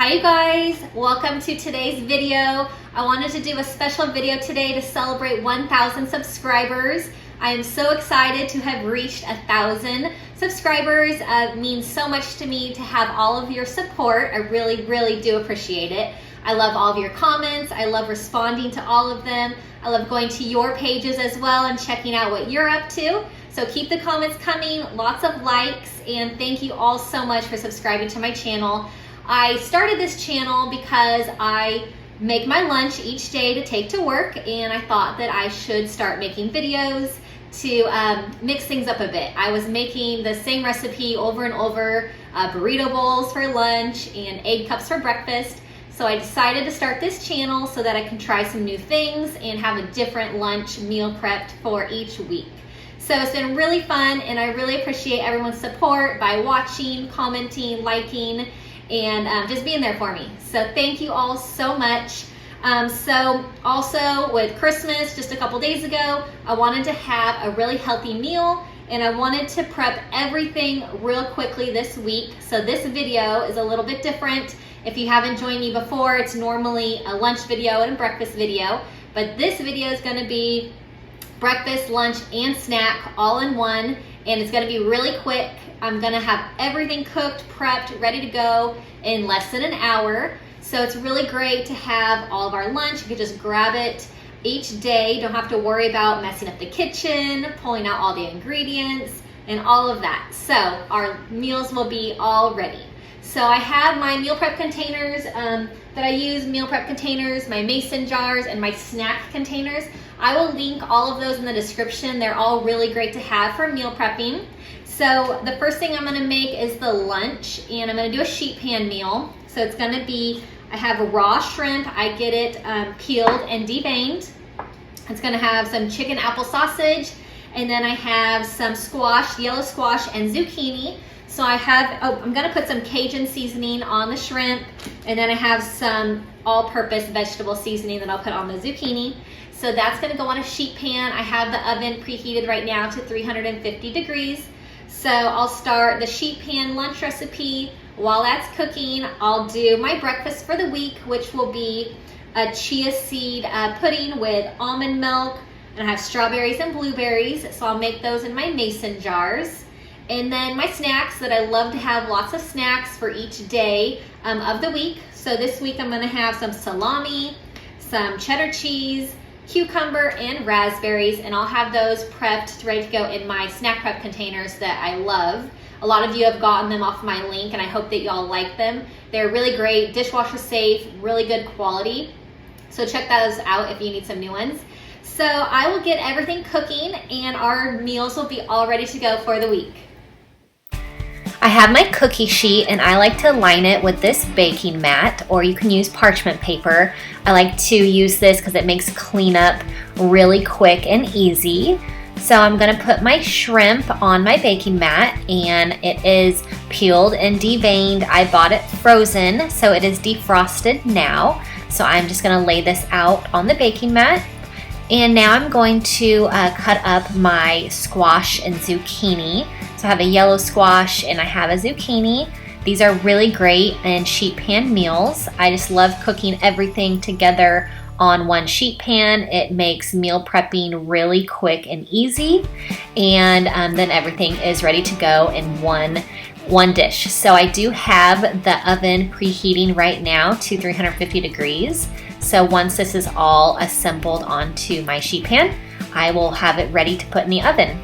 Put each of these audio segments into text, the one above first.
Hi you guys, welcome to today's video. I wanted to do a special video today to celebrate 1,000 subscribers. I am so excited to have reached 1,000 subscribers. It means so much to me to have all of your support. I really do appreciate it. I love all of your comments. I love responding to all of them. I love going to your pages as well and checking out what you're up to. So keep the comments coming, lots of likes, and thank you all so much for subscribing to my channel. I started this channel because I make my lunch each day to take to work, and I thought that I should start making videos to mix things up a bit. I was making the same recipe over and over, burrito bowls for lunch and egg cups for breakfast. So I decided to start this channel so that I can try some new things and have a different lunch meal prepped for each week. So it's been really fun, and I really appreciate everyone's support by watching, commenting, liking, and just being there for me. So thank you all so much. So also with Christmas just a couple days ago, I wanted to have a really healthy meal, and I wanted to prep everything real quickly this week. So this video is a little bit different. If you haven't joined me before, it's normally a lunch video and a breakfast video, but this video is going to be breakfast, lunch, and snack all in one, and it's going to be really quick. I'm going to have everything cooked, prepped, ready to go in less than an hour. So it's really great to have all of our lunch. You can just grab it each day. You don't have to worry about messing up the kitchen, pulling out all the ingredients, and all of that. So our meals will be all ready. So I have my meal prep containers that I use, meal prep containers, my mason jars, and my snack containers. I will link all of those in the description. They're all really great to have for meal prepping. So the first thing I'm gonna make is the lunch, and I'm gonna do a sheet pan meal. So it's gonna be, I have raw shrimp. I get it peeled and deveined. It's gonna have some chicken apple sausage, and then I have some squash, yellow squash, and zucchini. So I have, I'm gonna put some Cajun seasoning on the shrimp, and then I have some all-purpose vegetable seasoning that I'll put on the zucchini. So that's gonna go on a sheet pan. I have the oven preheated right now to 350 degrees. So I'll start the sheet pan lunch recipe. While that's cooking, I'll do my breakfast for the week, which will be a chia seed pudding with almond milk, and I have strawberries and blueberries. So I'll make those in my mason jars. And then my snacks, that I love to have lots of snacks for each day of the week. So this week I'm gonna have some salami, some cheddar cheese, cucumber, and raspberries, and I'll have those prepped, ready to go in my snack prep containers that I love. A lot of you have gotten them off my link, and I hope that y'all like them. They're really great, dishwasher safe, really good quality. So check those out if you need some new ones. So I will get everything cooking, and our meals will be all ready to go for the week. I have my cookie sheet, and I like to line it with this baking mat, or you can use parchment paper. I like to use this because it makes cleanup really quick and easy. So I'm gonna put my shrimp on my baking mat, and it is peeled and deveined. I bought it frozen, so it is defrosted now. So I'm just gonna lay this out on the baking mat. And now I'm going to cut up my squash and zucchini. So I have a yellow squash and I have a zucchini. These are really great in sheet pan meals. I just love cooking everything together on one sheet pan. It makes meal prepping really quick and easy. And then everything is ready to go in one dish. So I do have the oven preheating right now to 350 degrees. So once this is all assembled onto my sheet pan, I will have it ready to put in the oven.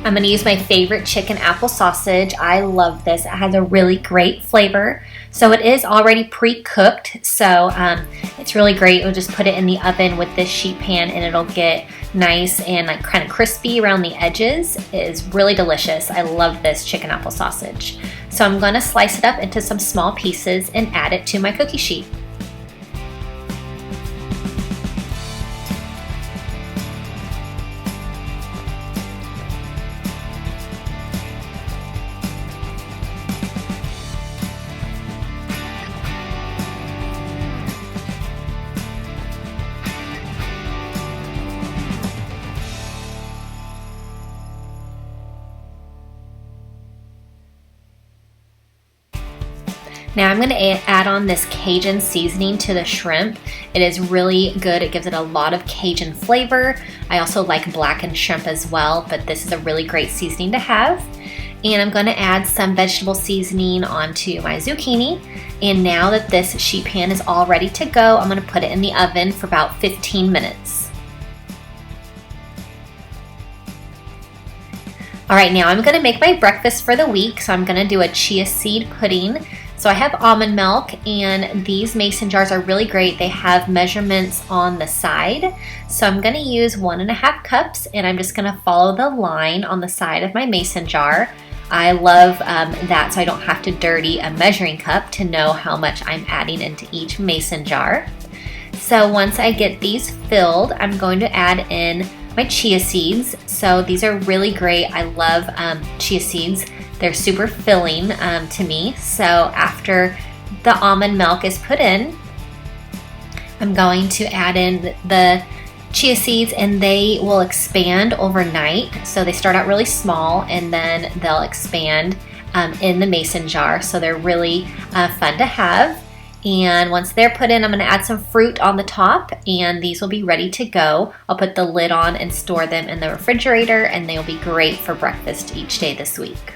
I'm gonna use my favorite chicken apple sausage. I love this. It has a really great flavor. So it is already pre-cooked, so it's really great. We'll just put it in the oven with this sheet pan, and it'll get nice and like kind of crispy around the edges. It is really delicious. I love this chicken apple sausage. So I'm gonna slice it up into some small pieces and add it to my cookie sheet. Now I'm going to add on this Cajun seasoning to the shrimp. It is really good. It gives it a lot of Cajun flavor. I also like blackened shrimp as well, but this is a really great seasoning to have. And I'm going to add some vegetable seasoning onto my zucchini. And now that this sheet pan is all ready to go, I'm going to put it in the oven for about 15 minutes. All right, now I'm going to make my breakfast for the week. So I'm going to do a chia seed pudding. So I have almond milk, and these mason jars are really great. They have measurements on the side. So I'm going to use 1.5 cups, and I'm just going to follow the line on the side of my mason jar. I love that, so I don't have to dirty a measuring cup to know how much I'm adding into each mason jar. So once I get these filled, I'm going to add in my chia seeds. So these are really great. I love chia seeds. They're super filling to me. So after the almond milk is put in, I'm going to add in the chia seeds, and they will expand overnight. So they start out really small, and then they'll expand in the mason jar. So they're really fun to have. And once they're put in, I'm going to add some fruit on the top, and these will be ready to go. I'll put the lid on and store them in the refrigerator, and they will be great for breakfast each day this week.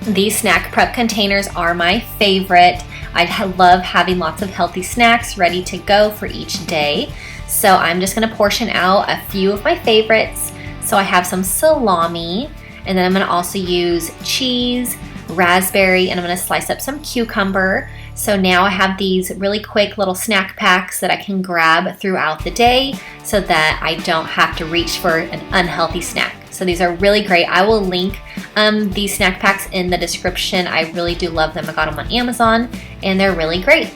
These snack prep containers are my favorite. I love having lots of healthy snacks ready to go for each day. So I'm just going to portion out a few of my favorites. So I have some salami, and then I'm going to also use cheese, raspberry, and I'm going to slice up some cucumber. So now I have these really quick little snack packs that I can grab throughout the day so that I don't have to reach for an unhealthy snack. So these are really great. I will link these snack packs in the description. I really do love them. I got them on Amazon, and they're really great.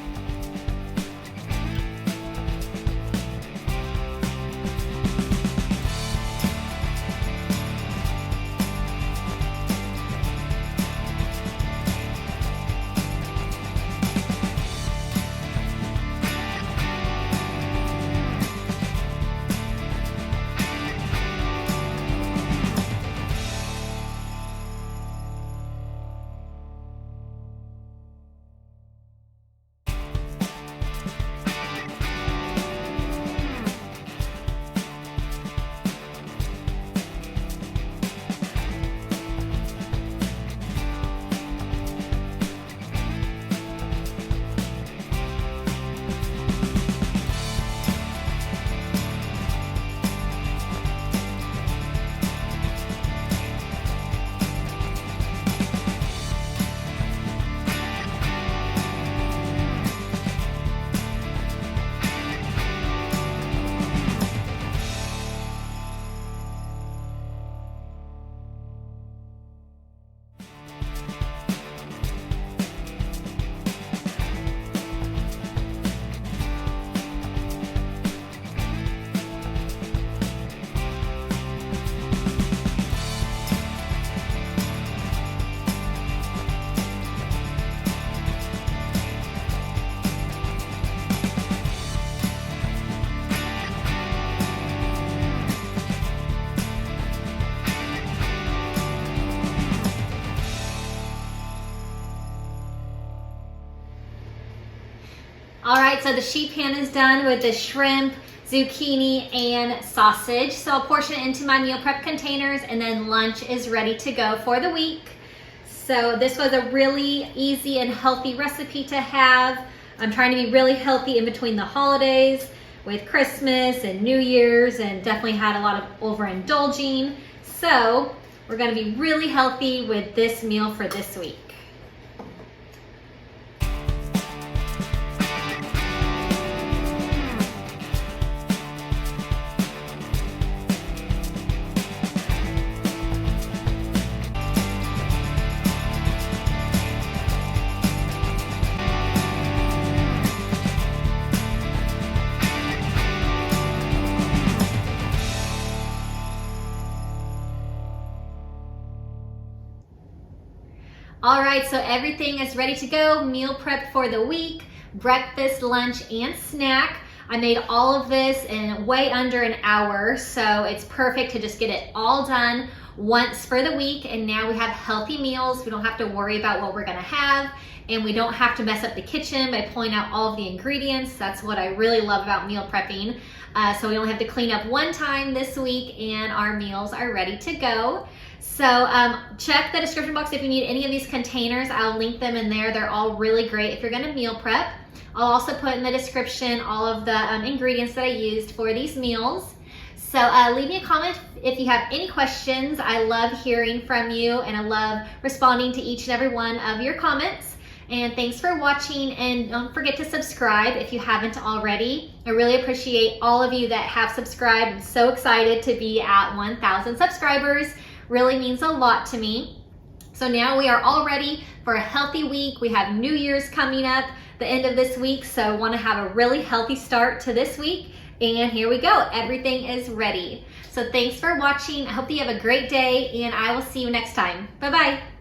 All right, so the sheet pan is done with the shrimp, zucchini, and sausage. So I'll portion it into my meal prep containers, and then lunch is ready to go for the week. So this was a really easy and healthy recipe to have. I'm trying to be really healthy in between the holidays with Christmas and New Year's, and definitely had a lot of overindulging. So we're gonna be really healthy with this meal for this week. All right, so everything is ready to go. Meal prep for the week, breakfast, lunch, and snack. I made all of this in way under an hour, so it's perfect to just get it all done once for the week. And now we have healthy meals. We don't have to worry about what we're gonna have, and we don't have to mess up the kitchen by pulling out all of the ingredients. That's what I really love about meal prepping. So we only have to clean up one time this week, and our meals are ready to go. So check the description box if you need any of these containers. I'll link them in there. They're all really great if you're gonna meal prep. I'll also put in the description all of the ingredients that I used for these meals. So leave me a comment if you have any questions. I love hearing from you, and I love responding to each and every one of your comments. And thanks for watching, and don't forget to subscribe if you haven't already. I really appreciate all of you that have subscribed. I'm so excited to be at 1,000 subscribers. Really means a lot to me. So now we are all ready for a healthy week. We have New Year's coming up the end of this week, so I want to have a really healthy start to this week. And here we go. Everything is ready. So thanks for watching. I hope that you have a great day, and I will see you next time. Bye-bye.